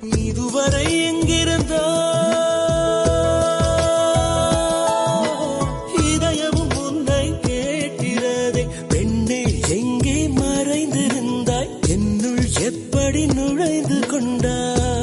இதுவரை எங்கிருந்தோ இதயமும் உன்னை கேட்கிறதே. பெண்ணே எங்கே மறைந்திருந்தாய், என்னுள் எப்படி நுழைந்து கொண்டாய்?